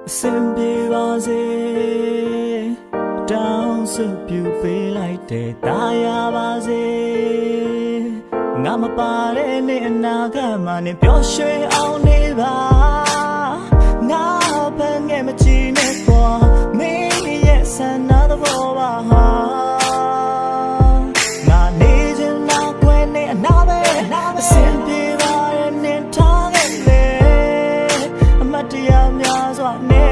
Simple was it down so beautiful like the Daya was it Nama pare ne naga mane pyoshe au neva Na penge machi ne kwa me yes another boba Na nijin na kwe ne anabe Simple was ne target le Amatia mya zwa ne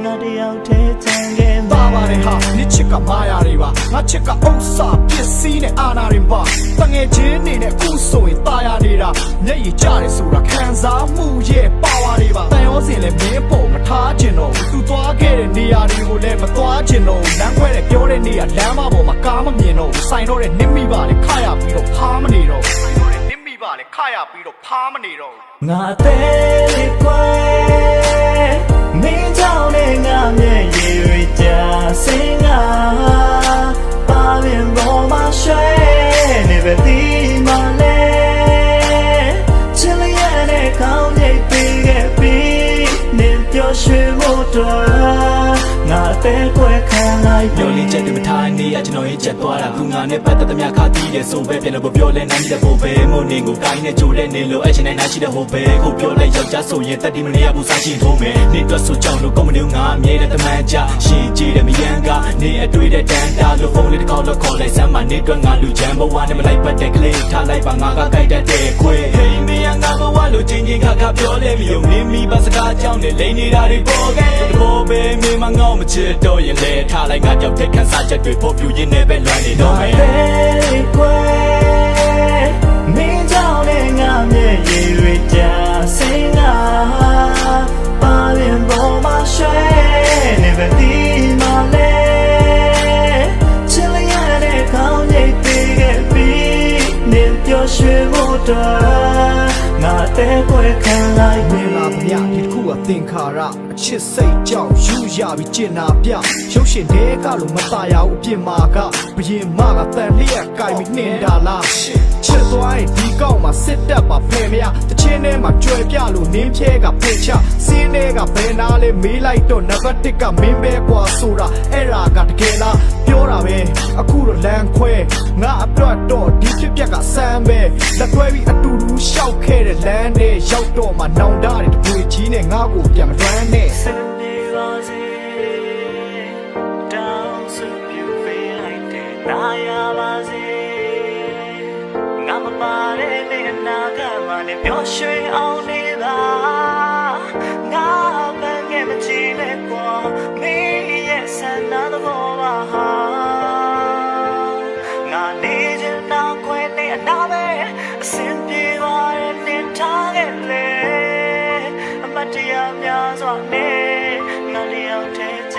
Na di out te tange Baba ha ni chika maya riba nga chika ousa pisi ne ana rimba tange jini ne ku so yin taya nidaမျက်ရည်ကျတယ်ဆိုတာခံစားမှုရဲ့ပါဝါတွေပါတန်ရောစင်လည်းမင်းပုံမထားခြင်းတော့သူသွားခဲ့တဲ့နေရာတွေကိုလည်းမသွားခြင်းတော့လမ်းခွဲတဲ့ပြောတဲ့နေရာလမ်းမပေါ်မှာကားမမြင်တော့ဆိုင်တော့တဲ့နစ်မိပါလေခါရပြီးတော့ဖားမနေတော့ဆိုင်တော့တဲ့နစ်မိပါလေခါရပြီးတော့ဖားမနေတော့ငါသေးလေးကွယ်မင်းကြောင့်နဲ့ငါမျက်ရည်တွေကျစင်ငါပါရင်ပေါ်မှာရွှဲနေပဲဒီမှာလဲချစ်လျက်နဲ့ကောင်းရိပ်ပေးခဲ့ပြီးနေပျော်ရွှင်ဖို့တော့ငါသေးကွယ်ခံလိုက်ပြောလင်းချက်တွေမထားနေရကျွန်တော်ရဲ့ချက်သွားတာသူငါနဲ့ပတ်သက်သမျှခါတီးတယ်ဆိုပဲပြန်လို့ပြောလဲနိုင်တဲ့ဖို့ပဲမို့နေကိုတိုင်းနဲ့ကြိုးလဲနေလို့အချင်းတိုင်းနားရှိတဲ့ဟိုပဲကိုပြောလဲယောက်ျားဆိုရင်တက်တီမနေရဘူးစားရှိထုံးမယ်နေတွက်ဆိုကြောင်လို့ကောင်းမနေငါအမြဲတမ်းတမန်ကြရှည်ကြည့်တယ်မယန်းကနေအတွေ့တဲ့တန်တာလို့ဖုန်းလေးတစ်ခေါက်တော့ခေါ်လိုက်စမ်းမနေတွက်ငါလူချမ်းဘဝနဲ့မလိုက်ပတ်တဲ့ကလေးထားလိုက်ပါငါကကြိုက်တတ်တဲ့ခွေဟေးမယန်းငါဘဝလို့ချင်းချင်းခါပြောလဲမယုံနေမိပါစကားကြောင်းနဲ့လိန်နေတာတွေပေါ်ခဲ့တဘောပဲမင်းမငေါ့မချစ်တော့ရင်လဲထားလိုက်ငါကြောက်တဲ့ခန်းစားချက်တွေဖို့ပြူရင်းနဲ့ပဲလွမ်းနေတော့မယ်သေးကွယ်မင်းကြောင့်နဲ့ငါမျက်ရည်တွေကျစင်ငါပါရင်ပေါ်မှာရွှဲနေပဲဒီမှာလဲချစ်လျက်နဲ့ကောင်းရိပ်ပေးခဲ့ပြီးနေပျော်ရွှင်ဖို့တော့ငါတဲ့ကွယ်ခံလိုက်မင်းလာဗျာဒီတစ်ခုကသင်္ခါရအချစ်စိတ်ကြောင့်ယူရပြီးကျင်နာပြရုပ်ရှင်တွေကလို့မตายရဘူးအပြင်မှာကဘရင်မကတန်လျက်ကင်ပြီးနှင်တာလားချစ်သွားရင်ဒီကောက်မှာစစ်တပ်ပါဖယ်မရတချင်းထဲမှာကြွယ်ပြလို့နင်းဖြဲကဖယ်ချစင်းတွေကဘယ်နာလဲမေးလိုက်တော့နံပါတ်1ကမင်းပဲကွာဆိုတာအဲ့ဒါကတကယ်လားပြောတာပဲအခုတော့လမ်းခွဲငါအတွက်တော့ဒီဖြစ်ပျက်ကစမ်းပဲလက်ခွဲပြီးအတူတူရှောက်ခဲ့တဲ့လမ်းနဲ့ရောက်တော့မှနောင်တတဲ့တပွေကြီးနဲ့ငါ့ကိုပြန်မလွမ်းနဲ့ Simple was it down so beautiful like that Daya was it ငါမပါတဲ့နေနာကမှလည်းပျော်ရွှင်အောင်နေပါငါပန်းငယ်မကြည့်နဲ့ကွာမင်းရဲ့ဆန္ဒသဘောပါငါနေချင်တာခွဲနေအနာပဲအစင်ပြေပါရဲ့နေထားခဲ့လေအမတ်တရားများစွာနဲ့ငါလျောက်တဲ့